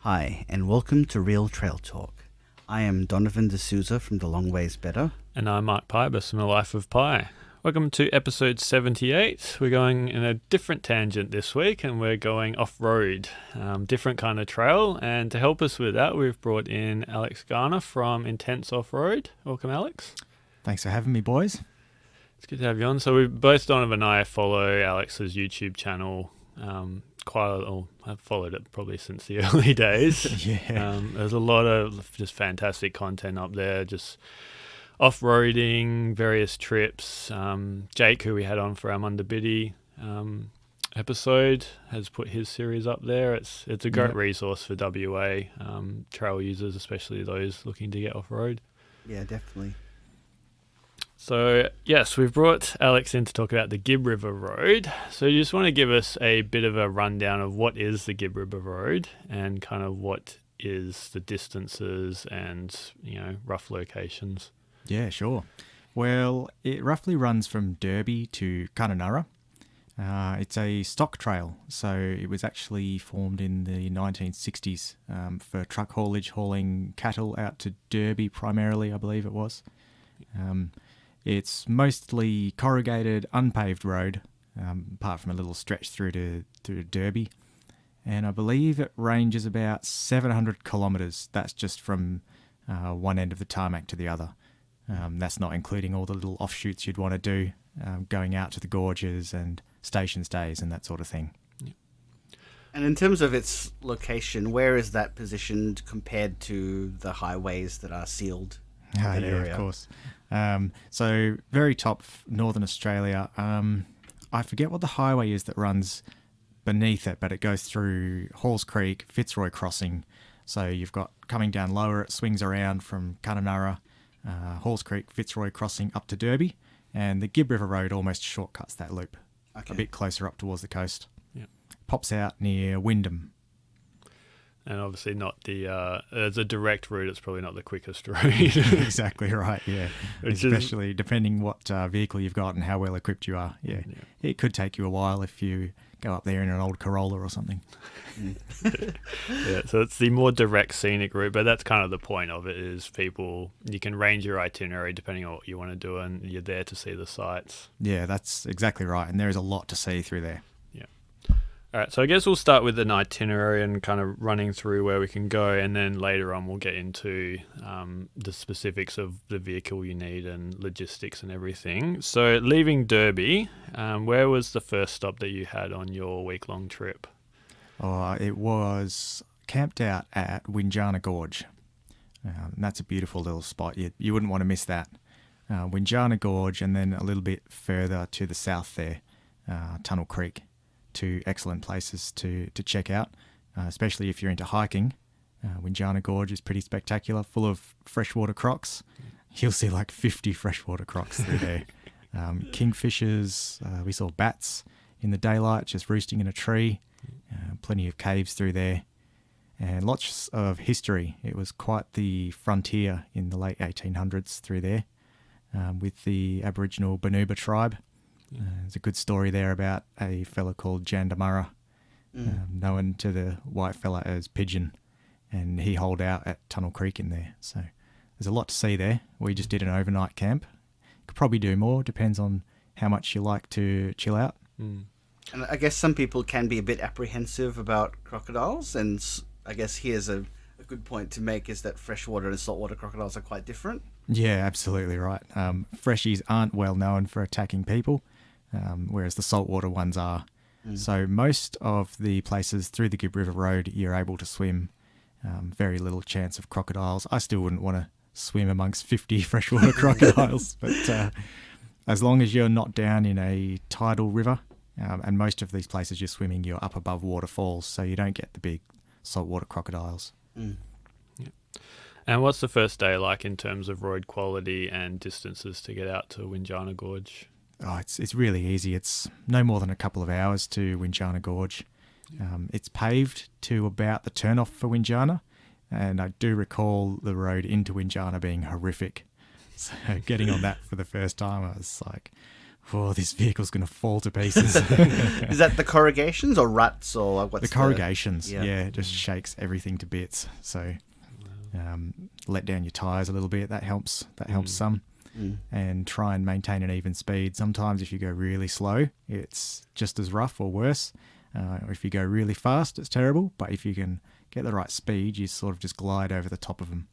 Hi, and welcome to Real Trail Talk. I am Donovan D'Souza from The Long Ways Better. And I'm Mark Pybus from The Life of Pi. Welcome to episode 78. We're going in a different tangent this week, and we're going off-road, different kind of trail. And to help us with that, we've brought in Alex Garner from Intents Offroad. Welcome, Alex. Thanks for having me, boys. It's good to have you on. So we both, Donovan and I, follow Alex's YouTube channel I've followed it probably since the early days. Yeah. There's a lot of just fantastic content up there, just off-roading, various trips. Jake, who we had on for our Mundabiddy episode, has put his series up there. It's a great resource for WA trail users, especially those looking to get off-road. Yeah, definitely. So, yes, we've brought Alex in to talk about the Gibb River Road. So you just want to give us a bit of a rundown of what is the Gibb River Road and kind of what is the distances and, rough locations. Yeah, sure. Well, it roughly runs from Derby to Kununurra. It's a stock trail, so it was actually formed in the 1960s for truck haulage, hauling cattle out to Derby primarily, I believe it was. It's mostly corrugated, unpaved road, apart from a little stretch through to Derby. And I believe it ranges about 700 kilometres. That's just from one end of the tarmac to the other. That's not including all the little offshoots you'd want to do, going out to the gorges and station stays and that sort of thing. Yeah. And in terms of its location, where is that positioned compared to the highways that are sealed in that area? Of course. So very top northern Australia. I forget what the highway is that runs beneath it, but it goes through Halls Creek, Fitzroy Crossing. So you've got coming down lower, it swings around from Kununurra, Halls Creek, Fitzroy Crossing up to Derby, and the Gibb River Road almost shortcuts that loop, a bit closer up towards the coast. Yeah. Pops out near Wyndham. And obviously not as a direct route, it's probably not the quickest route. Exactly right, yeah. Especially depending what vehicle you've got and how well equipped you are. Yeah. It could take you a while if you go up there in an old Corolla or something. Yeah, so it's the more direct scenic route, but that's kind of the point of it, is you can range your itinerary depending on what you want to do, and you're there to see the sights. Yeah, that's exactly right, and there is a lot to see through there. All right, so I guess we'll start with an itinerary and kind of running through where we can go, and then later on we'll get into the specifics of the vehicle you need and logistics and everything. So leaving Derby, where was the first stop that you had on your week-long trip? It was camped out at Windjana Gorge. And that's a beautiful little spot. You wouldn't want to miss that. Windjana Gorge, and then a little bit further to the south there, Tunnel Creek. Two excellent places to check out, especially if you're into hiking. Windjana Gorge is pretty spectacular, full of freshwater crocs. You'll see like 50 freshwater crocs through there. Kingfishers, we saw bats in the daylight just roosting in a tree. Plenty of caves through there, and lots of history. It was quite the frontier in the late 1800s through there, with the Aboriginal Banuba tribe. There's a good story there about a fella called Jandamurra, known to the white fella as Pigeon, and he holed out at Tunnel Creek in there. So there's a lot to see there. We just did an overnight camp. Could probably do more, depends on how much you like to chill out. And I guess some people can be a bit apprehensive about crocodiles, and I guess here's a good point to make, is that freshwater and saltwater crocodiles are quite different. Yeah, absolutely right. Freshies aren't well known for attacking people, whereas the saltwater ones are. So most of the places through the Gibb River Road, you're able to swim. Very little chance of crocodiles. I still wouldn't want to swim amongst 50 freshwater crocodiles, but as long as you're not down in a tidal river, and most of these places you're swimming, you're up above waterfalls, so you don't get the big saltwater crocodiles. Yeah. And what's the first day like in terms of road quality and distances to get out to Windjana Gorge? Oh, it's really easy. It's no more than a couple of hours to Windjana Gorge. It's paved to about the turnoff for Windjana, and I do recall the road into Windjana being horrific. So getting on that for the first time, I was like, oh, this vehicle's going to fall to pieces. Is that the corrugations or ruts or like what's The corrugations, Yeah. yeah, it just shakes everything to bits. So let down your tyres a little bit. That helps. That helps some. And try and maintain an even speed. Sometimes if you go really slow, it's just as rough or worse. Or if you go really fast, it's terrible. But if you can get the right speed, you sort of just glide over the top of them.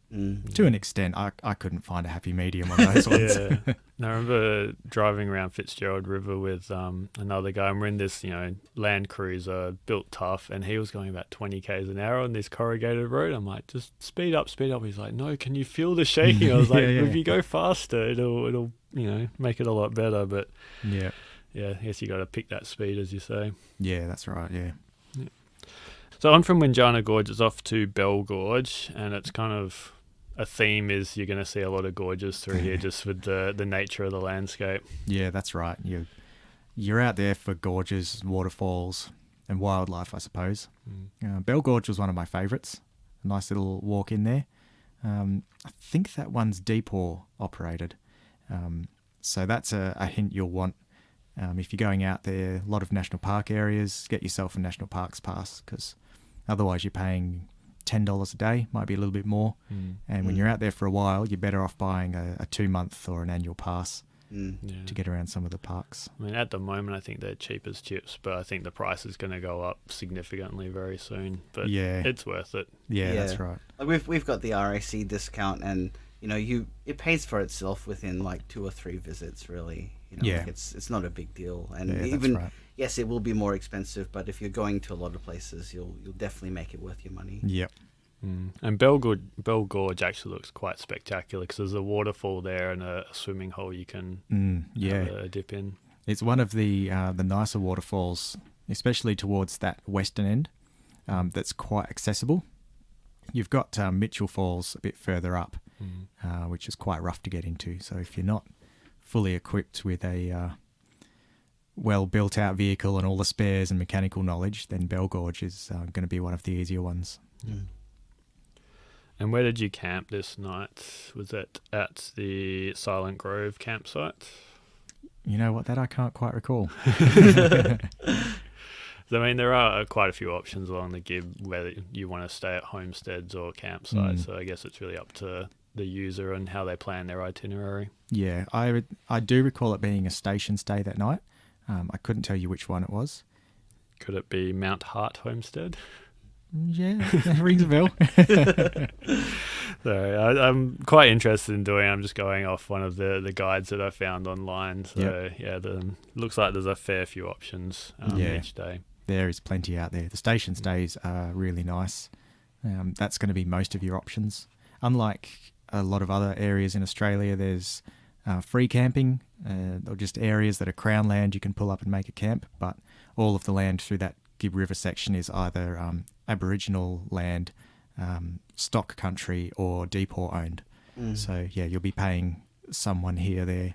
To an extent, I couldn't find a happy medium on those ones. Yeah. And I remember driving around Fitzgerald River with another guy, and we're in this, Land Cruiser built tough, and he was going about 20 k's an hour on this corrugated road. I'm like, just speed up. He's like, no, can you feel the shaking? I was like, if you go faster, it'll make it a lot better. But yeah, I guess you got to pick that speed, as you say. Yeah, that's right. Yeah. So on from Windjana Gorge, it's off to Bell Gorge, and it's kind of a theme is you're going to see a lot of gorges through here just with the nature of the landscape. Yeah, that's right. You're out there for gorges, waterfalls, and wildlife, I suppose. Bell Gorge was one of my favourites. A nice little walk in there. I think that one's Deepore operated. So that's a hint you'll want. If you're going out there, a lot of national park areas, get yourself a national parks pass, because otherwise you're paying $10 a day, might be a little bit more. And when you're out there for a while, you're better off buying a 2-month or an annual pass to get around some of the parks. I mean, at the moment, I think they're cheap as chips, but I think the price is going to go up significantly very soon. But it's worth it. Yeah, that's right. Like we've got the RAC discount, and it pays for itself within like 2 or 3 visits, really. Like it's not a big deal, and even right. Yes, it will be more expensive, but if you're going to a lot of places, you'll definitely make it worth your money. Yep. And Bell Gorge actually looks quite spectacular because there's a waterfall there and a swimming hole you can have a dip in. It's one of the nicer waterfalls, especially towards that western end, that's quite accessible. You've got Mitchell Falls a bit further up, which is quite rough to get into. So if you're not fully equipped with a well built out vehicle and all the spares and mechanical knowledge, then Bell Gorge is going to be one of the easier ones. And where did you camp this night? Was it at the Silent Grove campsite? You know what, that I can't quite recall. I mean, there are quite a few options along the Gibb whether you want to stay at homesteads or campsites. So I guess it's really up to the user and how they plan their itinerary. Yeah, I do recall it being a station stay that night. I couldn't tell you which one it was. Could it be Mount Hart Homestead? Yeah, that rings a bell. So I'm quite interested in doing. I'm just going off one of the guides that I found online. So looks like there's a fair few options each day. There is plenty out there. The station stays are really nice. That's going to be most of your options. Unlike a lot of other areas in Australia, there's free camping or just areas that are crown land you can pull up and make a camp. But all of the land through that Gibb River section is either Aboriginal land, stock country, or Deepore owned. So you'll be paying someone here, there,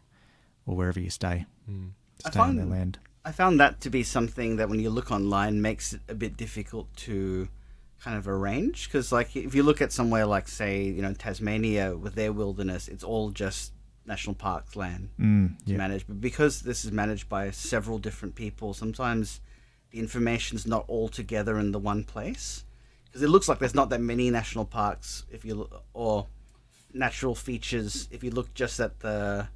or wherever you stay to stay on their land. I found that to be something that when you look online makes it a bit difficult to kind of arrange, because like if you look at somewhere like say Tasmania with their wilderness, it's all just national parks land to manage, but because this is managed by several different people, sometimes the information's not all together in the one place, because it looks like there's not that many national parks or natural features if you look just at the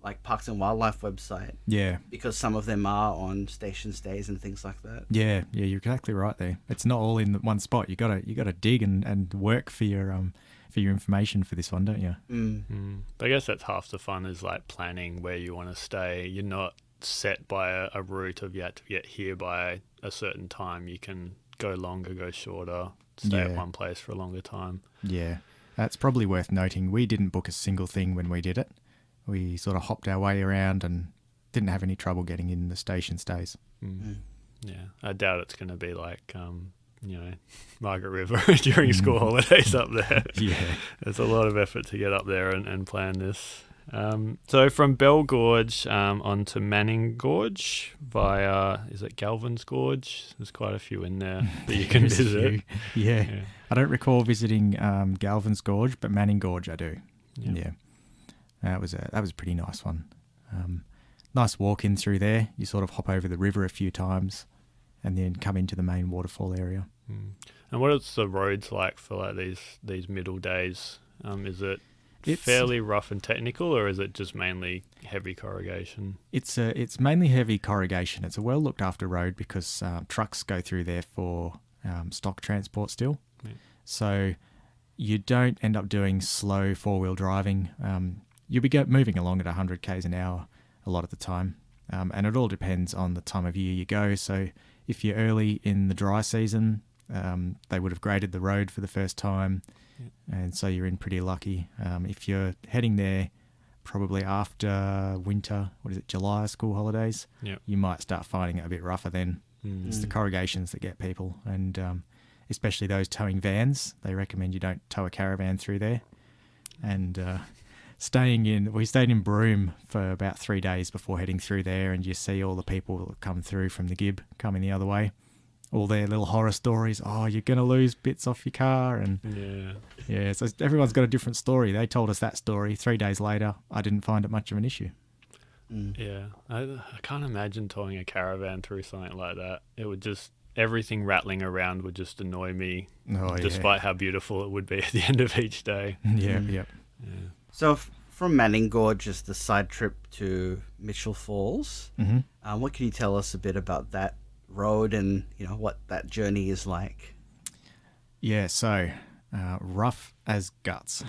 like Parks and Wildlife website. Yeah. Because some of them are on station stays and things like that. Yeah, you're exactly right there. It's not all in one spot. You gotta dig and work for your information for this one, don't you? But I guess that's half the fun, is like planning where you want to stay. You're not set by a route of you have to get here by a certain time. You can go longer, go shorter, stay at one place for a longer time. Yeah, that's probably worth noting. We didn't book a single thing when we did it. We sort of hopped our way around and didn't have any trouble getting in the station stays. Yeah, I doubt it's going to be like, Margaret River during school holidays up there. Yeah. There's a lot of effort to get up there and plan this. So from Bell Gorge on to Manning Gorge via, is it Galvin's Gorge? There's quite a few in there that you can visit. Yeah. I don't recall visiting Galvin's Gorge, but Manning Gorge I do. Yeah. That was a pretty nice one. nice walk in through there. You sort of hop over the river a few times and then come into the main waterfall area. And what is the roads like for like these middle days? Is it It's fairly rough and technical, or is it just mainly heavy corrugation? It's mainly heavy corrugation. It's a well looked after road because trucks go through there for stock transport still. Yeah. So you don't end up doing slow 4-wheel driving. You'll be moving along at 100 k's an hour a lot of the time, and it all depends on the time of year you go. So if you're early in the dry season, they would have graded the road for the first time, and so you're in pretty lucky. If you're heading there probably after winter, July school holidays, you might start finding it a bit rougher then. It's the corrugations that get people, and especially those towing vans. They recommend you don't tow a caravan through there. And we stayed in Broome for about 3 days before heading through there, and you see all the people that come through from the Gibb coming the other way. All their little horror stories. Oh, you're going to lose bits off your car. And yeah, so everyone's got a different story. They told us that story. 3 days later, I didn't find it much of an issue. Yeah, I can't imagine towing a caravan through something like that. It would just, everything rattling around would just annoy me, despite how beautiful it would be at the end of each day. Yeah. So from Manning Gorge is the side trip to Mitchell Falls. What can you tell us a bit about that road and what that journey is like? Yeah, so rough as guts.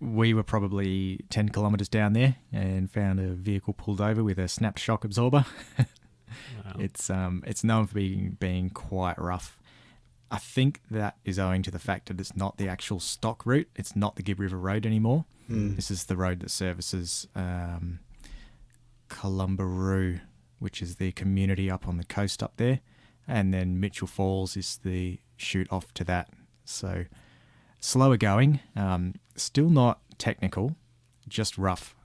We were probably 10 kilometres down there and found a vehicle pulled over with a snapped shock absorber. Wow. It's known for being quite rough. I think that is owing to the fact that it's not the actual stock route. It's not the Gibb River Road anymore. This is the road that services Columbaroo, which is the community up on the coast up there. And then Mitchell Falls is the chute off to that. So slower going, still not technical, just rough.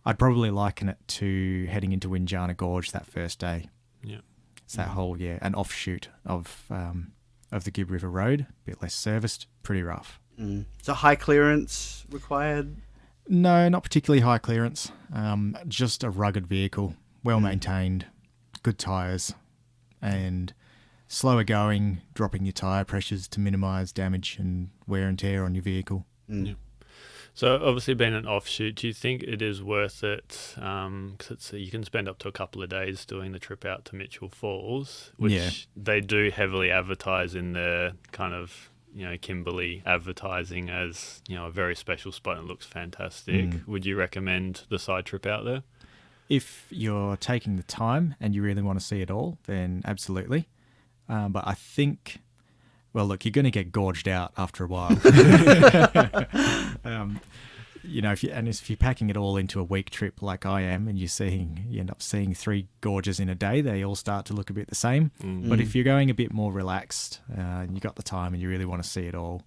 I'd probably liken it to heading into Windjana Gorge that first day. Yeah. It's that whole, an offshoot of the Gibb River Road, a bit less serviced, pretty rough. So high clearance required? No, not particularly high clearance. Just a rugged vehicle, well maintained, good tyres, and slower going, dropping your tyre pressures to minimise damage and wear and tear on your vehicle. Yeah. So obviously being an offshoot, do you think it is worth it? Because you can spend up to a couple of days doing the trip out to Mitchell Falls, which they do heavily advertise in their kind of, Kimberley advertising as, a very special spot and it looks fantastic. Would you recommend the side trip out there? If you're taking the time and you really want to see it all, then absolutely. But I think, well, look, you're going to get gorged out after a while. If you're packing it all into a week trip like I am, and you end up seeing 3 gorges in a day, they all start to look a bit the same. But if you're going a bit more relaxed and you got the time and you really want to see it all,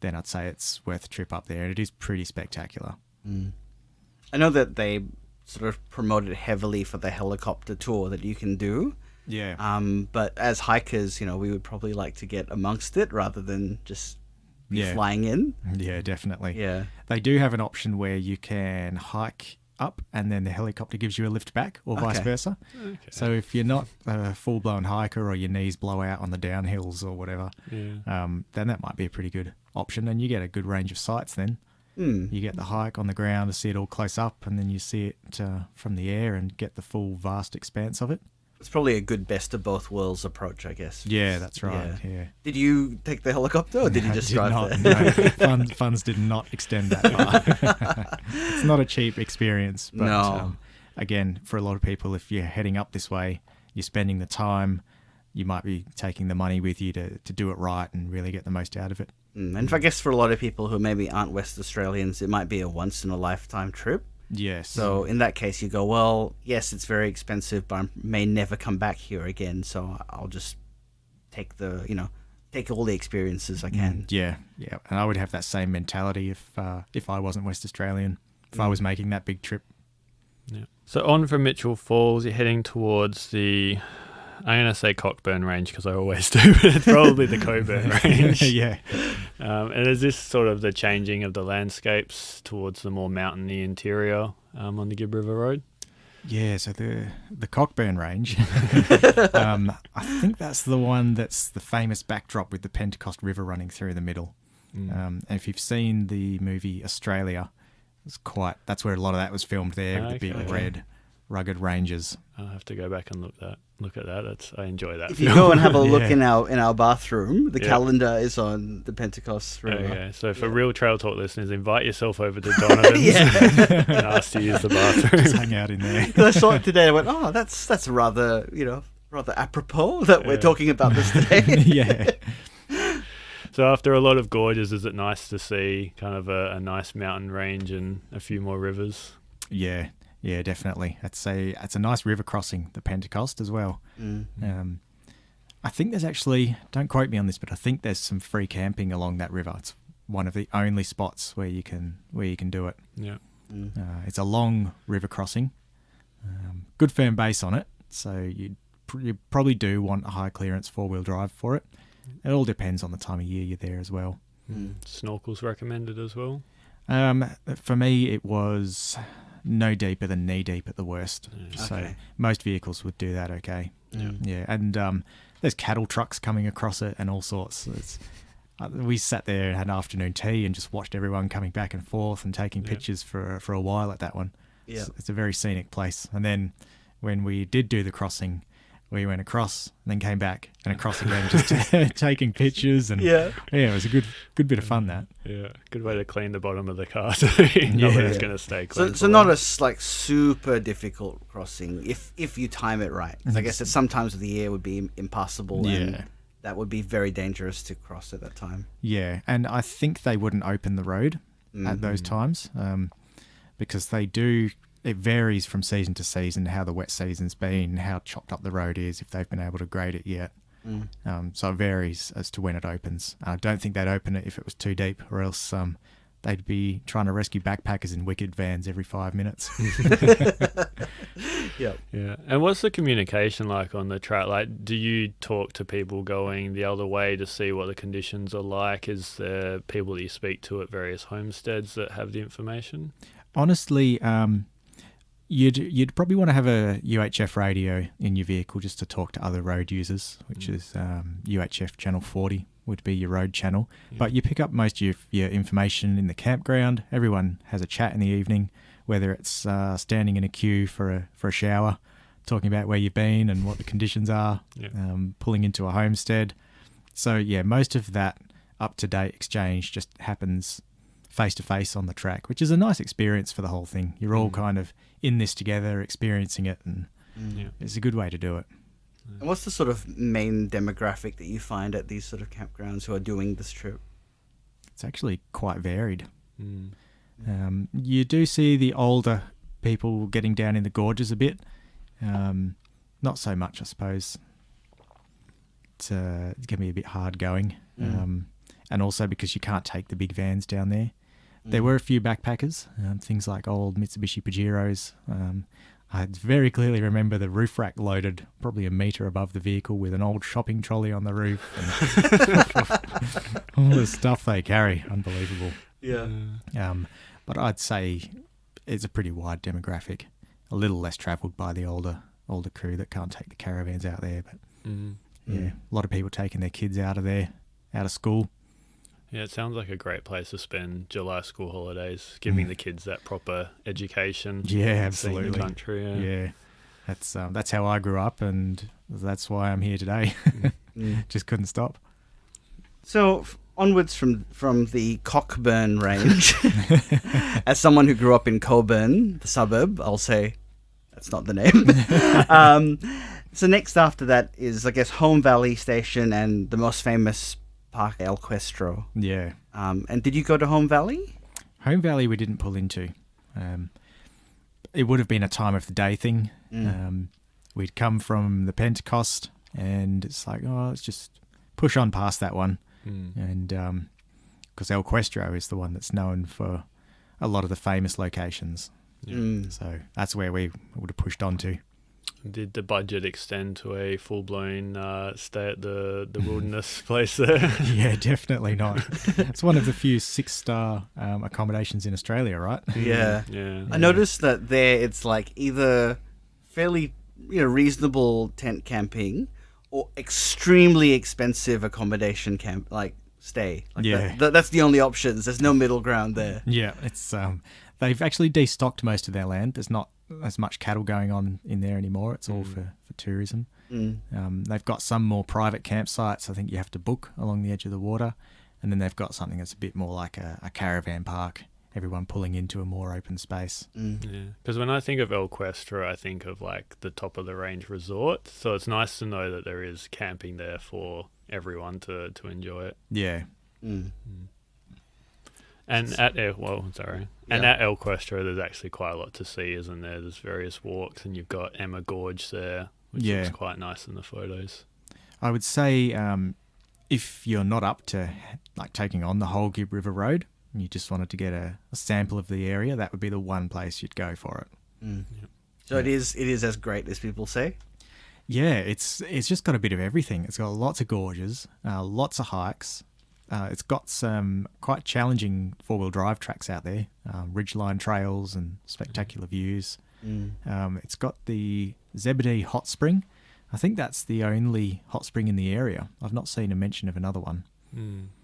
then I'd say it's worth a trip up there. And it is pretty spectacular. I know that they sort of promoted heavily for the helicopter tour that you can do. Yeah. But as hikers, we would probably like to get amongst it rather than just be flying in. Yeah, definitely. Yeah. They do have an option where you can hike up and then the helicopter gives you a lift back, or vice versa. Okay. So if you're not a full-blown hiker or your knees blow out on the downhills or whatever, then that might be a pretty good option, and you get a good range of sights then. You get the hike on the ground to see it all close up, and then you see it from the air and get the full vast expanse of it. It's probably a good best of both worlds approach, I guess. Yeah, that's right. Yeah. Did you take the helicopter or did you just drive there? No, funds did not extend that far. It's not a cheap experience. But again, for a lot of people, if you're heading up this way, you're spending the time, you might be taking the money with you to do it right and really get the most out of it. And I guess for a lot of people who maybe aren't West Australians, it might be a once-in-a-lifetime trip. Yes. So in that case, you go, well, yes, it's very expensive, but I may never come back here again. So I'll just take take all the experiences I can. Yeah. And I would have that same mentality if I wasn't West Australian, if I was making that big trip. Yeah. So on from Mitchell Falls, you're heading towards the I'm going to say Cockburn Range because I always do, but it's probably the Cockburn Range. Yeah. And is this sort of the changing of the landscapes towards the more mountainy interior on the Gibb River Road? Yeah, so the Cockburn Range, I think that's the one that's the famous backdrop with the Pentecost River running through the middle. And if you've seen the movie Australia, that's where a lot of that was filmed there, with the big red rugged ranges. I'll have to go back and look at that. I enjoy that. If you go and have a look in our bathroom, the Yeah. calendar is on the Pentecost River. Okay, so for real Trail Talk listeners, invite yourself over to Donovan's and ask to use the bathroom. Just hang out in there. Because I saw it today, I went, "Oh, that's rather apropos that we're talking about this today." Yeah. So after a lot of gorges, is it nice to see kind of a nice mountain range and a few more rivers? Yeah, definitely. It's a nice river crossing, the Pentecost as well. I think there's actually, don't quote me on this, but I think there's some free camping along that river. It's one of the only spots where you can do it. Yeah. It's a long river crossing, good firm base on it, so you probably do want a high clearance 4-wheel drive for it. It all depends on the time of year you're there as well. Snorkels recommended as well? For me, it was no deeper than knee deep at the worst. So most vehicles would do that okay. Yeah. And there's cattle trucks coming across it and all sorts. We sat there and had an afternoon tea and just watched everyone coming back and forth and taking pictures for a while at that one. Yeah. It's a very scenic place. And then when we did do the crossing, we went across and then came back and across again, just taking pictures. And it was a good bit of fun, that. Yeah, good way to clean the bottom of the car so you know that it's going to stay clean. So not a super difficult crossing if you time it right. I guess that sometimes of the year would be impassable and that would be very dangerous to cross at that time. Yeah, and I think they wouldn't open the road at those times because they do. It varies from season to season how the wet season's been, how chopped up the road is, if they've been able to grade it yet. So it varies as to when it opens. I don't think they'd open it if it was too deep, or else they'd be trying to rescue backpackers in wicked vans every 5 minutes. Yeah. And what's the communication like on the track? Like, do you talk to people going the other way to see what the conditions are like? Is there people that you speak to at various homesteads that have the information? Honestly, You'd probably want to have a UHF radio in your vehicle just to talk to other road users, which is UHF channel 40 would be your road channel. But you pick up most of your information in the campground. Everyone has a chat in the evening, whether it's standing in a queue for a shower, talking about where you've been and what the conditions are, pulling into a homestead. So most of that up-to-date exchange just happens face-to-face on the track, which is a nice experience for the whole thing. You're all kind of in this together, experiencing it, and it's a good way to do it. And what's the sort of main demographic that you find at these sort of campgrounds who are doing this trip? It's actually quite varied. You do see the older people getting down in the gorges a bit. Not so much, I suppose. It can be a bit hard going. And also because you can't take the big vans down there. There were a few backpackers, things like old Mitsubishi Pajeros. I very clearly remember the roof rack loaded probably a metre above the vehicle with an old shopping trolley on the roof. And all the stuff they carry, unbelievable. But I'd say it's a pretty wide demographic, a little less travelled by the older crew that can't take the caravans out there. But a lot of people taking their kids out of school. Yeah, it sounds like a great place to spend July school holidays, giving the kids that proper education. Yeah, absolutely. Seeing the country. That's how I grew up, and that's why I'm here today. Just couldn't stop. So onwards from the Cockburn Range, as someone who grew up in Coburn, the suburb, I'll say that's not the name. So next after that is, I guess, Home Valley Station and the most famous Park El Questro. Yeah. And did you go to Home Valley? Home Valley we didn't pull into. It would have been a time of the day thing. We'd come from the Pentecost and it's like, let's just push on past that one. And because El Questro is the one that's known for a lot of the famous locations. So that's where we would have pushed on to. Did the budget extend to a full-blown stay at the wilderness place there? Yeah, definitely not. It's one of the few 6-star accommodations in Australia, right? Yeah. Yeah. I noticed that there it's like either fairly reasonable tent camping or extremely expensive accommodation camp stay. Like Yeah. that's the only options. There's no middle ground there. Yeah, it's they've actually destocked most of their land. There's not as much cattle going on in there anymore. It's all for tourism. They've got some more private campsites. I think you have to book along the edge of the water, and then they've got something that's a bit more like a caravan park. Everyone pulling into a more open space. Yeah, because when I think of Equestria, I think of like the top of the range resort. So it's nice to know that there is camping there for everyone to enjoy it. Yeah. And at Equestria, there's actually quite a lot to see, isn't there? There's various walks, and you've got Emma Gorge there, which looks quite nice in the photos. I would say if you're not up to like taking on the whole Gibb River Road, and you just wanted to get a sample of the area, that would be the one place you'd go for it. So it is as great as people say. Yeah, it's just got a bit of everything. It's got lots of gorges, lots of hikes. It's got some quite challenging four-wheel drive tracks out there, ridgeline trails and spectacular views. It's got the Zebedee Hot Spring. I think that's the only hot spring in the area. I've not seen a mention of another one.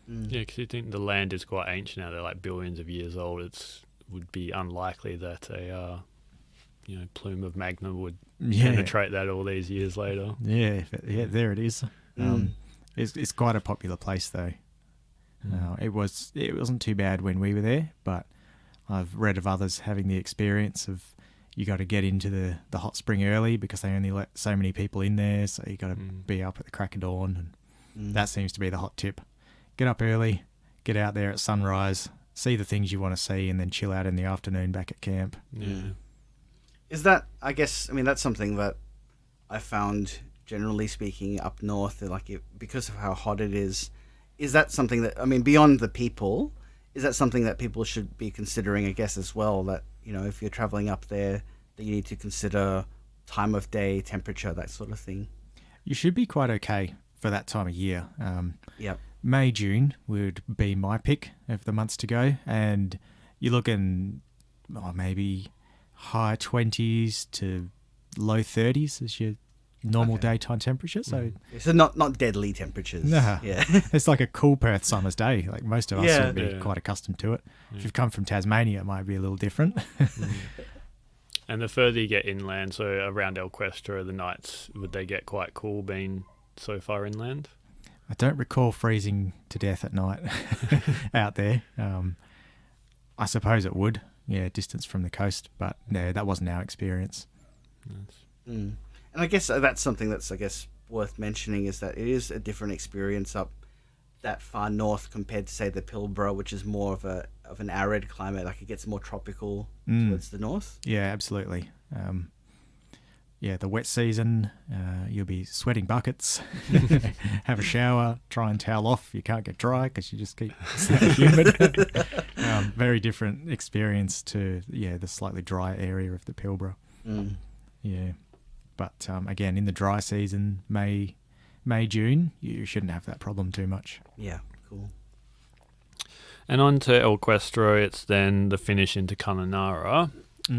Yeah, because you think the land is quite ancient now. They're like billions of years old. It would be unlikely that a plume of magma would penetrate that all these years later. Yeah, there it is. It's quite a popular place though. It wasn't too bad when we were there, but I've read of others having the experience of you got to get into the hot spring early because they only let so many people in there, so you got to be up at the crack of dawn, and that seems to be the hot tip. Get up early, get out there at sunrise, see the things you want to see, and then chill out in the afternoon back at camp. Yeah. Is that, that's something that I found, generally speaking, up north, because of how hot it is that something that, beyond the people, is that something that people should be considering, I guess, as well, that, if you're traveling up there, that you need to consider time of day, temperature, that sort of thing? You should be quite okay for that time of year. Yep. May, June would be my pick of the months to go, and you're looking maybe high 20s to low 30s as your normal daytime temperature. So not deadly temperatures. Nah, yeah. It's like a cool Perth summer's day. Like most of us would be quite accustomed to it. If you've come from Tasmania, it might be a little different. And the further you get inland, so around Equestria, the nights, would they get quite cool being so far inland? I don't recall freezing to death at night out there. I suppose it would, distance from the coast, but no, that wasn't our experience. Nice. And I guess that's something that's, worth mentioning, is that it is a different experience up that far north compared to, say, the Pilbara, which is more of an arid climate. Like, it gets more tropical towards the north. Yeah, absolutely. The wet season, you'll be sweating buckets, have a shower, try and towel off. You can't get dry because you just keep humid. Very different experience to, the slightly dry area of the Pilbara. Yeah. But again, in the dry season, May, June, you shouldn't have that problem too much. Yeah, cool. And on to Equestria, it's then the finish into Kununurra.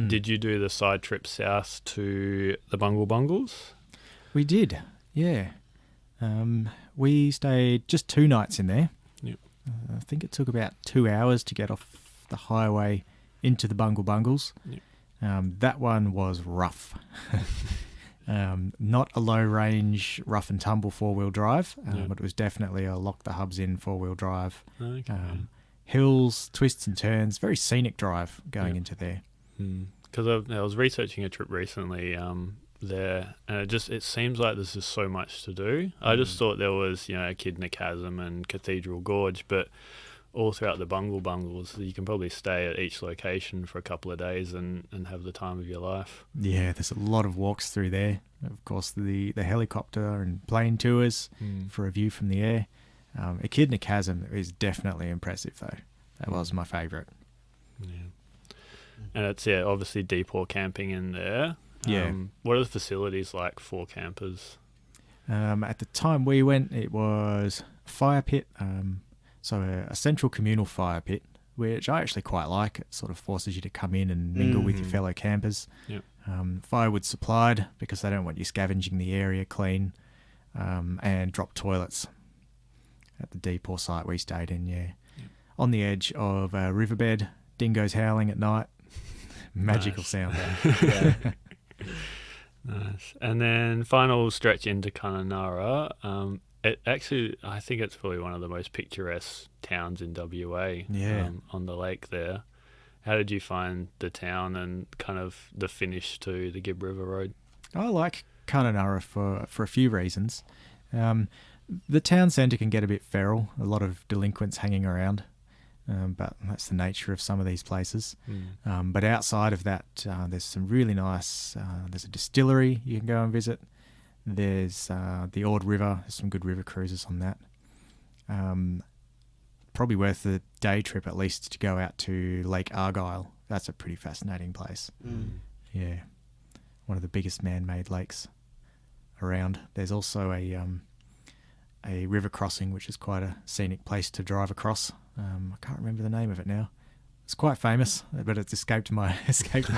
Did you do the side trip south to the Bungle Bungles? We did, yeah. We stayed just 2 nights in there. Yep. I think it took about 2 hours to get off the highway into the Bungle Bungles. Yep. That one was rough. Not a low range rough and tumble 4-wheel drive, but it was definitely a lock the hubs in 4-wheel drive. Okay. Hills, twists and turns, very scenic drive going into there. Because I was researching a trip recently there, and it seems like there's just so much to do. I just thought there was, Echidna Chasm and Cathedral Gorge, but all throughout the Bungle Bungles, you can probably stay at each location for a couple of days and have the time of your life. Yeah, there's a lot of walks through there. Of course, the helicopter and plane tours for a view from the air. Echidna Chasm is definitely impressive, though. That was my favourite. Yeah. And it's, obviously deep water camping in there. Yeah. What are the facilities like for campers? At the time we went, it was a fire pit, so a central communal fire pit, which I actually quite like. It sort of forces you to come in and mingle with your fellow campers. Yep. Firewood supplied, because they don't want you scavenging the area clean, and drop toilets at the depot site we stayed in, Yep. On the edge of a riverbed, dingoes howling at night. Magical sound there. Nice. And then final stretch into Kununurra. I think it's probably one of the most picturesque towns in WA. Yeah. On the lake there. How did you find the town and kind of the finish to the Gibb River Road? I like Kununurra for a few reasons. The town centre can get a bit feral, a lot of delinquents hanging around, but that's the nature of some of these places. But outside of that, there's some really nice, there's a distillery you can go and visit. There's the Ord River, there's some good river cruises on that. Probably worth the day trip at least to go out to Lake Argyle. That's a pretty fascinating place. Yeah, one of the biggest man-made lakes around. There's also a river crossing, which is quite a scenic place to drive across. I can't remember the name of it now. It's quite famous, but it's escaped my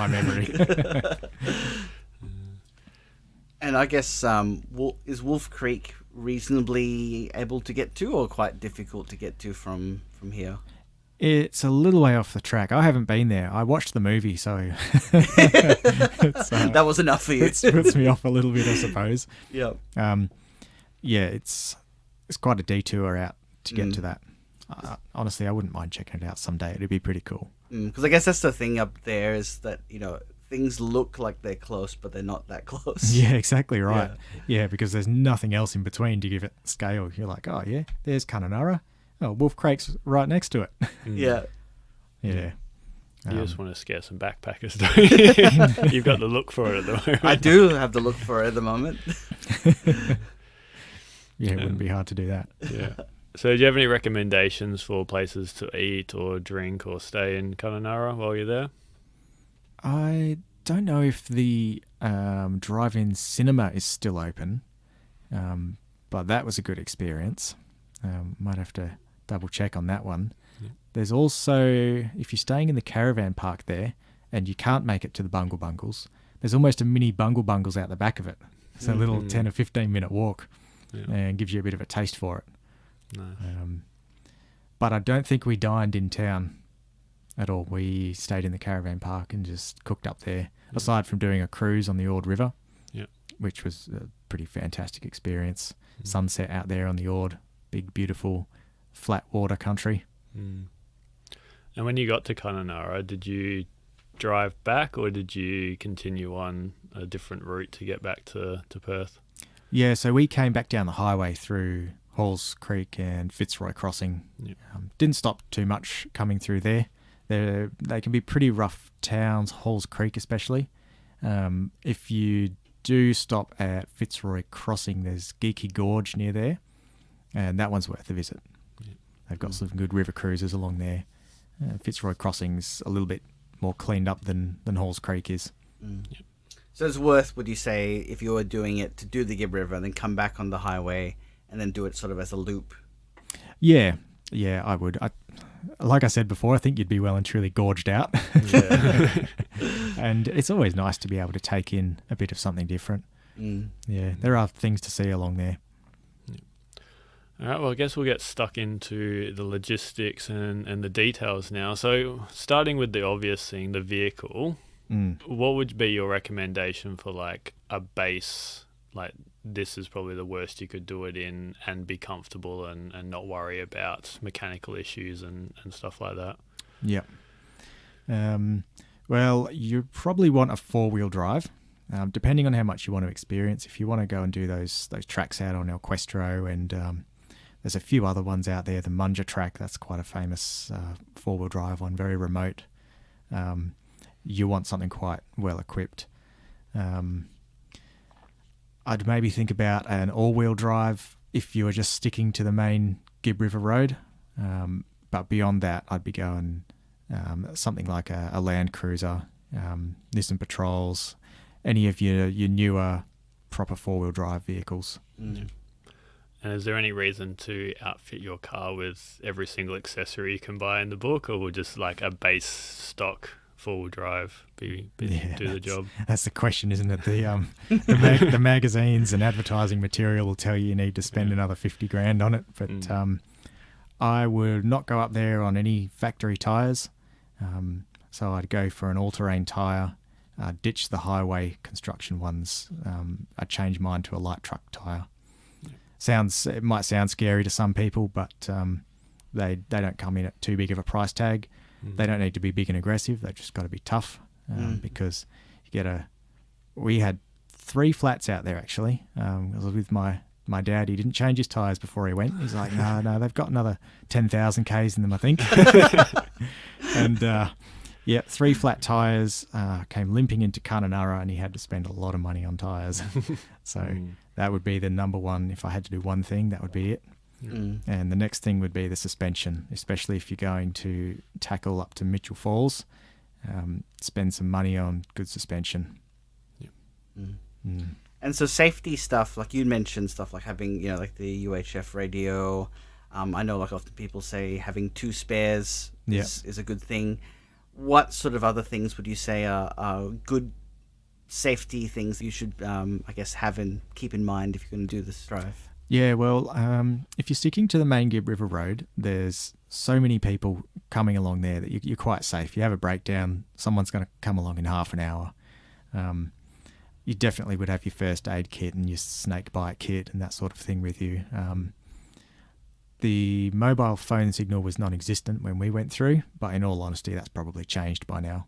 memory. And I guess is Wolf Creek reasonably able to get to, or quite difficult to get to from here? It's a little way off the track. I haven't been there. I watched the movie, so that was enough for you. It puts me off a little bit, I suppose. Yeah. Yeah, it's quite a detour out to get to that. Honestly, I wouldn't mind checking it out someday. It'd be pretty cool. Because I guess that's the thing up there, is that, things look like they're close, but they're not that close. Yeah, exactly right. Yeah, because there's nothing else in between to give it scale. You're like, oh yeah, there's Kununurra. Oh, Wolf Creek's right next to it. Yeah. Yeah. You just want to scare some backpackers, don't you? You've got the look for it at the moment. I do have the look for it at the moment. Yeah, it wouldn't be hard to do that. Yeah. So do you have any recommendations for places to eat or drink or stay in Kununurra while you're there? I don't know if the drive-in cinema is still open, but that was a good experience. Might have to double check on that one. Yeah. There's also, if you're staying in the caravan park there and you can't make it to the Bungle Bungles, there's almost a mini Bungle Bungles out the back of it. It's a little 10 or 15 minute walk and gives you a bit of a taste for it. Nice. But I don't think we dined in town at all. We stayed in the caravan park and just cooked up there, aside from doing a cruise on the Ord River, which was a pretty fantastic experience. Sunset out there on the Ord, big, beautiful, flat water country. And when you got to Kununurra, did you drive back or did you continue on a different route to get back to Perth? Yeah, so we came back down the highway through Halls Creek and Fitzroy Crossing. Yep. Didn't stop too much coming through there. They can be pretty rough towns, Halls Creek especially. If you do stop at Fitzroy Crossing, there's Geeky Gorge near there, and that one's worth a visit. Yep. They've got some good river cruises along there. Fitzroy Crossing's a little bit more cleaned up than Halls Creek is. Yep. So it's worth, would you say, if you were doing it, to do the Gibb River and then come back on the highway and then do it sort of as a loop? Yeah, I would. Like I said before, I think you'd be well and truly gorged out. Yeah. And it's always nice to be able to take in a bit of something different. Yeah, there are things to see along there. All right, well, I guess we'll get stuck into the logistics and the details now. So starting with the obvious thing, the vehicle, what would be your recommendation for like a base, like this is probably the worst you could do it in and be comfortable and not worry about mechanical issues and stuff like that? Yeah. Well, you probably want a 4-wheel drive, depending on how much you want to experience. If you want to go and do those tracks out on El Questro, and there's a few other ones out there, the Munja track, that's quite a famous 4-wheel drive one, very remote. You want something quite well equipped. I'd maybe think about an all-wheel drive if you were just sticking to the main Gibb River Road. But beyond that, I'd be going something like a Land Cruiser, Nissan Patrols, any of your newer proper 4-wheel drive vehicles. Mm. And is there any reason to outfit your car with every single accessory you can buy in the book, or will just like a base stock 4-wheel drive do the job? That's the question, isn't it? The magazines and advertising material will tell you need to spend another 50 grand on it, but I would not go up there on any factory tyres. So I'd go for an all-terrain tyre, ditch the highway construction ones. I'd change mine to a light truck tyre. It might sound scary to some people, but they don't come in at too big of a price tag. They don't need to be big and aggressive. They've just got to be tough, because we had 3 flats out there actually. I was with my dad. He didn't change his tyres before he went. He's like, no, they've got another 10,000 Ks in them, I think. And 3 flat tyres, came limping into Kununurra, and he had to spend a lot of money on tyres. So that would be the number one. If I had to do one thing, that would be it. And the next thing would be the suspension, especially if you're going to tackle up to Mitchell Falls. Spend some money on good suspension. And so safety stuff, like you mentioned, stuff like having, like the UHF radio. I know like often people say having 2 spares is a good thing. What sort of other things would you say are good safety things you should, I guess, have and keep in mind if you're going to do this drive? Yeah, well, if you're sticking to the main Gibb River Road, there's so many people coming along there that you're quite safe. You have a breakdown, someone's going to come along in half an hour. You definitely would have your first aid kit and your snake bite kit and that sort of thing with you. The mobile phone signal was non-existent when we went through, but in all honesty, that's probably changed by now.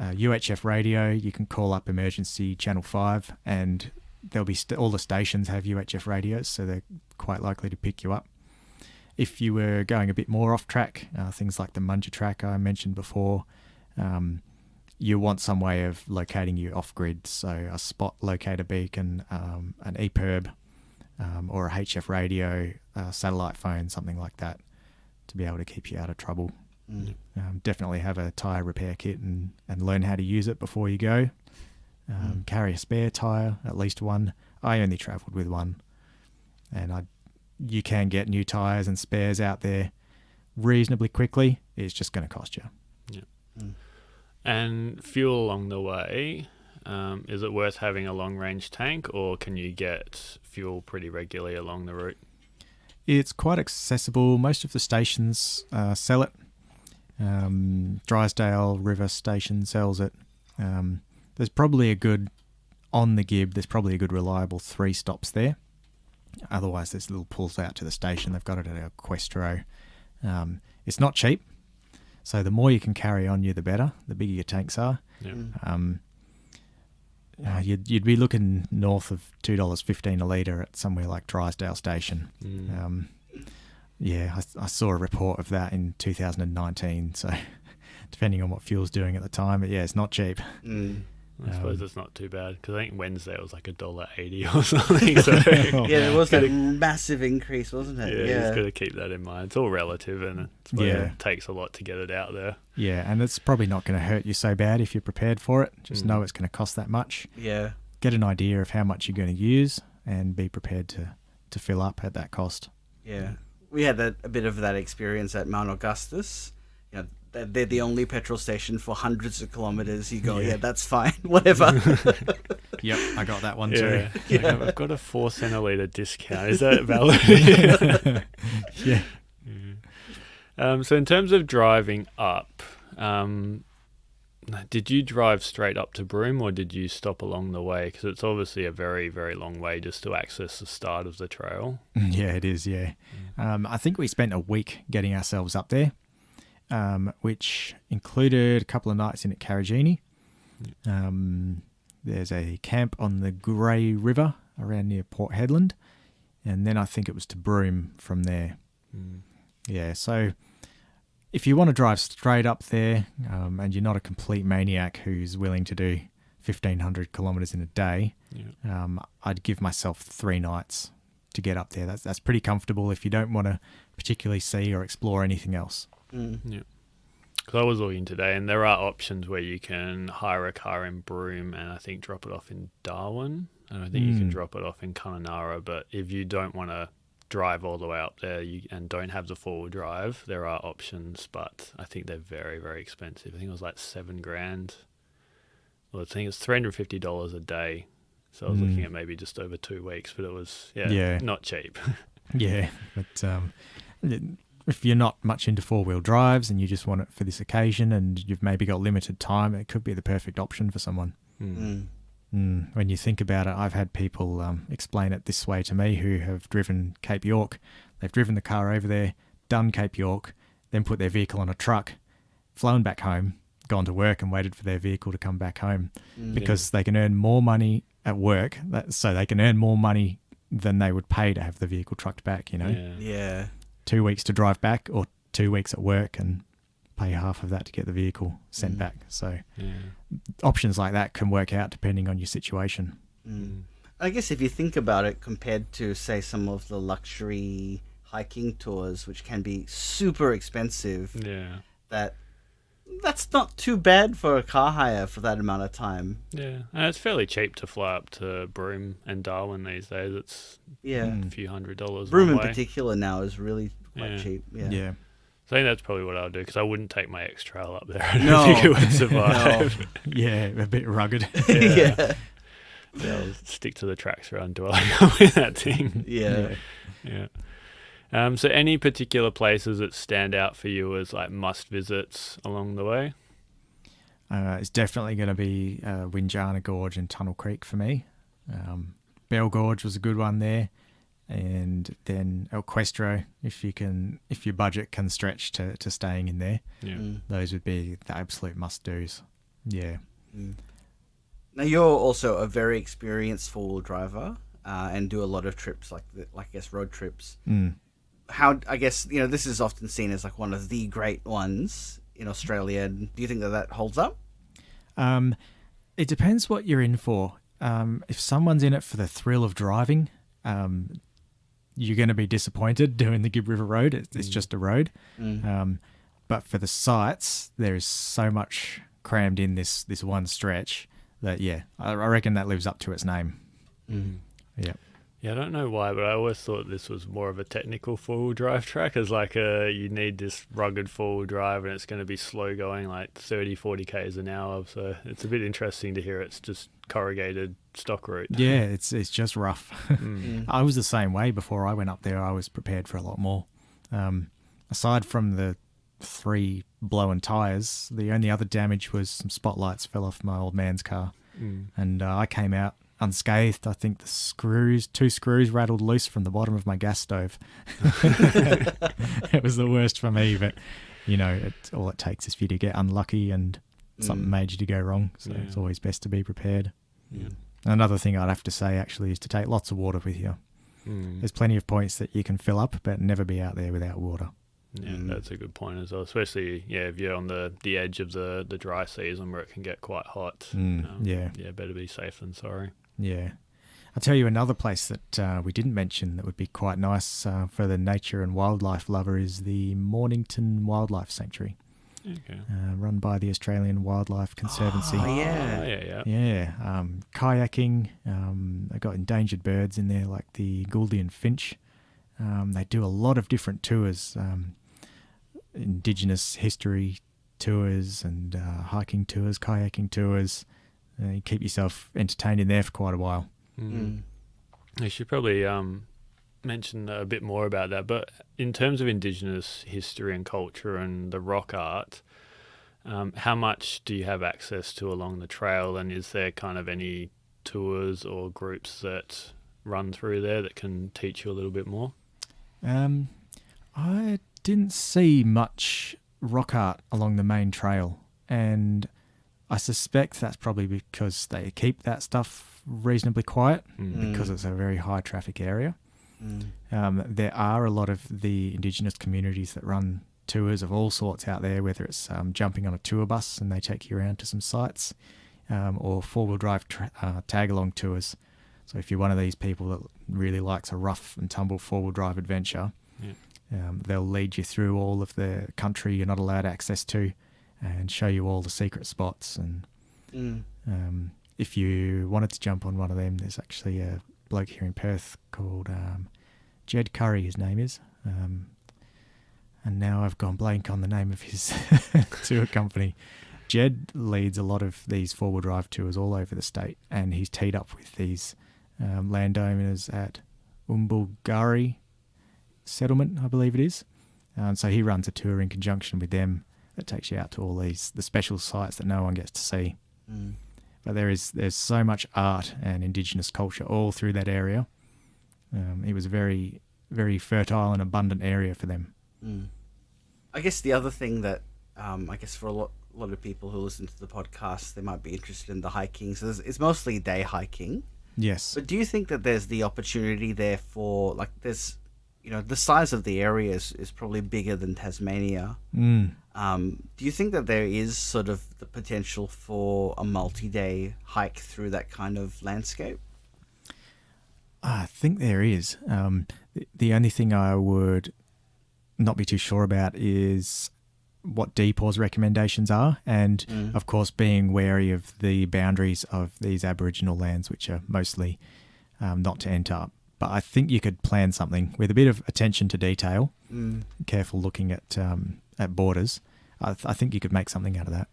UHF radio, you can call up emergency channel 5, and there'll be all the stations have UHF radios, so they're quite likely to pick you up. If you were going a bit more off track, things like the Munja track I mentioned before, you want some way of locating you off grid, so a spot locator beacon, an EPIRB, or a HF radio, satellite phone, something like that, to be able to keep you out of trouble. Definitely have a tyre repair kit and learn how to use it before you go. Carry a spare tyre, at least one. I only travelled with one, and you can get new tyres and spares out there reasonably quickly. It's just going to cost you. And fuel along the way, is it worth having a long-range tank, or can you get fuel pretty regularly along the route? It's quite accessible. Most of the stations sell it. Drysdale River Station sells it. There's probably a good reliable 3 stops there. Otherwise, there's little pulls out to the station. They've got it at Equestro. It's not cheap, so the more you can carry on you, the better. The bigger your tanks are. You'd be looking north of $2.15 a litre at somewhere like Drysdale Station. I saw a report of that in 2019, so depending on what fuel's doing at the time, but it's not cheap. I suppose it's not too bad, because I think Wednesday it was like $1.80 or something. So there was a massive increase, wasn't it? You just got to keep that in mind. It's all relative, and it takes a lot to get it out there. Yeah, and it's probably not going to hurt you so bad if you're prepared for it. Just know it's going to cost that much. Yeah. Get an idea of how much you're going to use and be prepared to fill up at that cost. Yeah. We had a bit of that experience at Mount Augustus. They're the only petrol station for hundreds of kilometres. You go, that's fine, whatever. Yep, I got that one too. I've got a 4 cent a litre discount. Is that valid? So in terms of driving up, did you drive straight up to Broome, or did you stop along the way? Because it's obviously a very, very long way just to access the start of the trail. Yeah, it is, I think we spent a week getting ourselves up there. Which included a couple of nights in at Carragini. There's a camp on the Grey River around near Port Hedland, and then I think it was to Broome from there. So if you want to drive straight up there, and you're not a complete maniac who's willing to do 1,500 kilometres in a day, I'd give myself 3 nights to get up there. That's pretty comfortable if you don't want to particularly see or explore anything else. Because I was looking today, and there are options where you can hire a car in Broome and I think drop it off in Darwin. I don't think you can drop it off in Kununurra, but if you don't want to drive all the way up there and don't have the four-wheel drive, there are options, but I think they're very, very expensive. I think it was like $7,000. Well, I think it's $350 a day. So I was looking at maybe just over 2 weeks, but it was not cheap. Yeah, but if you're not much into four-wheel drives and you just want it for this occasion and you've maybe got limited time, it could be the perfect option for someone. When you think about it, I've had people explain it this way to me who have driven Cape York. They've driven the car over there, done Cape York, then put their vehicle on a truck, flown back home, gone to work and waited for their vehicle to come back home because they can earn more money at work, so they can earn more money than they would pay to have the vehicle trucked back, you know? Yeah. 2 weeks to drive back or 2 weeks at work and pay half of that to get the vehicle sent back. So options like that can work out depending on your situation. I guess if you think about it compared to, say, some of the luxury hiking tours, which can be super expensive, that's not too bad for a car hire for that amount of time. Yeah, and it's fairly cheap to fly up to Broome and Darwin these days. It's a few $100s. Broome in particular now is really quite cheap. Yeah. So I think that's probably what I'll do, because I wouldn't take my X-Trail up there. I don't think it would survive. Yeah, a bit rugged. I'll stick to the tracks around dwelling with that thing. Yeah. So any particular places that stand out for you as like must visits along the way? It's definitely going to be Windjana Gorge and Tunnel Creek for me. Bell Gorge was a good one there, and then El Questro if your budget can stretch to staying in there. Those would be the absolute must-dos. Now you're also a very experienced four-wheel driver and do a lot of trips like I guess road trips. How, I guess, this is often seen as like one of the great ones in Australia. Do you think that holds up? It depends what you're in for. If someone's in it for the thrill of driving, you're going to be disappointed doing the Gibb River Road. It's just a road. But for the sights, there is so much crammed in this one stretch that, I reckon that lives up to its name. Yeah, I don't know why, but I always thought this was more of a technical four-wheel drive track, as like you need this rugged four-wheel drive and it's going to be slow going, like 30, 40 k's an hour. So it's a bit interesting to hear it's just corrugated stock route. Yeah, it's just rough. I was the same way before I went up there. I was prepared for a lot more. Aside from the 3 blown tyres, the only other damage was some spotlights fell off my old man's car. And I came out unscathed. I think the 2 screws rattled loose from the bottom of my gas stove. It was the worst for me, but all it takes is for you to get unlucky and something major to go wrong. So it's always best to be prepared. Another thing I'd have to say actually is to take lots of water with you. There's plenty of points that you can fill up, but never be out there without water. Yeah, that's a good point as well, especially if you're on the edge of the dry season where it can get quite hot. Better be safe than sorry. I'll tell you another place that we didn't mention that would be quite nice for the nature and wildlife lover is the Mornington Wildlife Sanctuary. Run by the Australian Wildlife Conservancy. Kayaking. They've got endangered birds in there like the Gouldian finch. They do a lot of different tours, Indigenous history tours and hiking tours, kayaking tours. You keep yourself entertained in there for quite a while. I should probably mention a bit more about that, but in terms of Indigenous history and culture and the rock art, how much do you have access to along the trail, and is there kind of any tours or groups that run through there that can teach you a little bit more? I didn't see much rock art along the main trail, and I suspect that's probably because they keep that stuff reasonably quiet because it's a very high traffic area. There are a lot of the Indigenous communities that run tours of all sorts out there, whether it's jumping on a tour bus and they take you around to some sites, or four-wheel drive tag-along tours. So if you're one of these people that really likes a rough and tumble four-wheel drive adventure, they'll lead you through all of the country you're not allowed access to, and show you all the secret spots. And if you wanted to jump on one of them, there's actually a bloke here in Perth called Jed Curry, his name is. And now I've gone blank on the name of his tour company. Jed leads a lot of these four-wheel drive tours all over the state, and he's teed up with these landowners at Umbulgari settlement, I believe it is. So he runs a tour in conjunction with them that takes you out to all the special sites that no one gets to see. But there's so much art and Indigenous culture all through that area. It was a very, very fertile and abundant area for them. I guess the other thing that I guess for a lot of people who listen to the podcast, they might be interested in the hiking. So it's mostly day hiking. Yes. But do you think that there's the opportunity there for, like, there's, you know, the size of the area is probably bigger than Tasmania. Do you think that there is sort of the potential for a multi-day hike through that kind of landscape? I think there is. The only thing I would not be too sure about is what DPAW's recommendations are, and of course being wary of the boundaries of these Aboriginal lands, which are mostly not to enter. But I think you could plan something with a bit of attention to detail, careful looking at borders. I think you could make something out of that.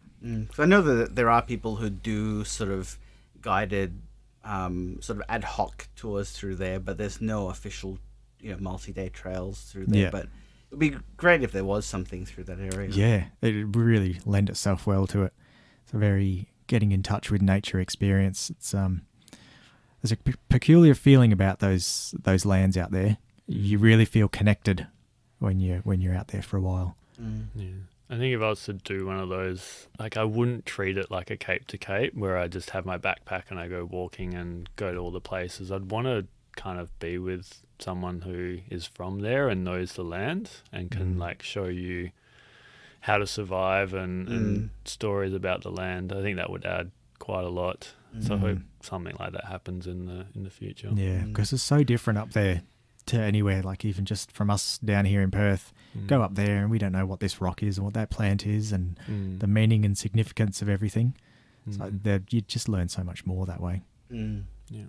So I know that there are people who do sort of guided, sort of ad hoc tours through there, but there's no official, you know, multi-day trails through there. Yeah. But it would be great if there was something through that area. Yeah, it would really lend itself well to it. It's a very getting in touch with nature experience. It's there's a peculiar feeling about those lands out there. You really feel connected when you're out there for a while. Yeah. I think if I was to do one of those, like, I wouldn't treat it like a Cape to Cape where I just have my backpack and I go walking and go to all the places. I'd want to kind of be with someone who is from there and knows the land and can like show you how to survive and stories about the land. I think that would add quite a lot. So I hope something like that happens in the future. Yeah, because it's so different up there to anywhere, like even just from us down here in Perth. Go up there and we don't know what this rock is and what that plant is and the meaning and significance of everything. So you just learn so much more that way. Yeah.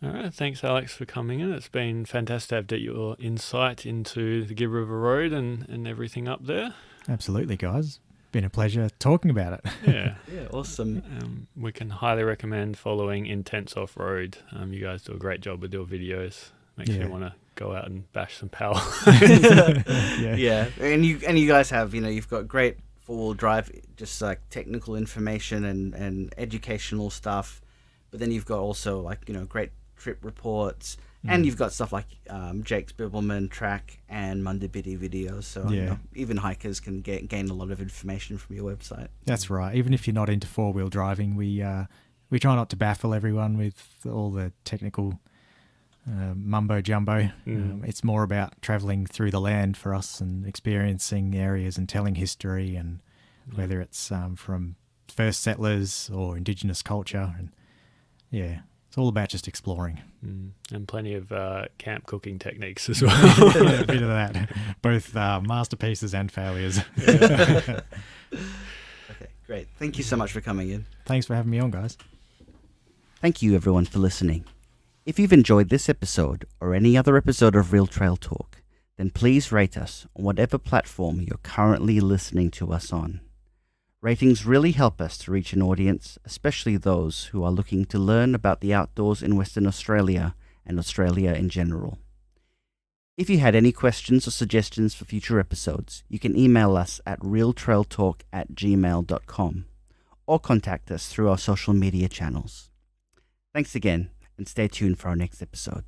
All right, thanks Alex for coming in. It's been fantastic to have your insight into the Gibb River Road and everything up there. Absolutely, guys. Been a pleasure talking about it. Yeah. Yeah, awesome. We can highly recommend following Intents Offroad. You guys do a great job with your videos. Makes me want to go out and bash some power. Yeah. And you guys have, you know, you've got great four-wheel drive, just like technical information and educational stuff. But then you've got also, like, you know, great trip reports. And you've got stuff like Jake's Bibbleman track and Mundabiddi videos. So you know, even hikers can gain a lot of information from your website. That's right. Even if you're not into four-wheel driving, we try not to baffle everyone with all the technical mumbo jumbo. It's more about travelling through the land for us and experiencing areas and telling history, and whether it's from first settlers or Indigenous culture. And it's all about just exploring. And plenty of camp cooking techniques as well. A bit of that. Both masterpieces and failures. Okay, great. Thank you so much for coming in. Thanks for having me on, guys. Thank you, everyone, for listening. If you've enjoyed this episode or any other episode of Real Trail Talk, then please rate us on whatever platform you're currently listening to us on. Ratings really help us to reach an audience, especially those who are looking to learn about the outdoors in Western Australia and Australia in general. If you had any questions or suggestions for future episodes, you can email us at realtrailtalk@gmail.com or contact us through our social media channels. Thanks again, and stay tuned for our next episode.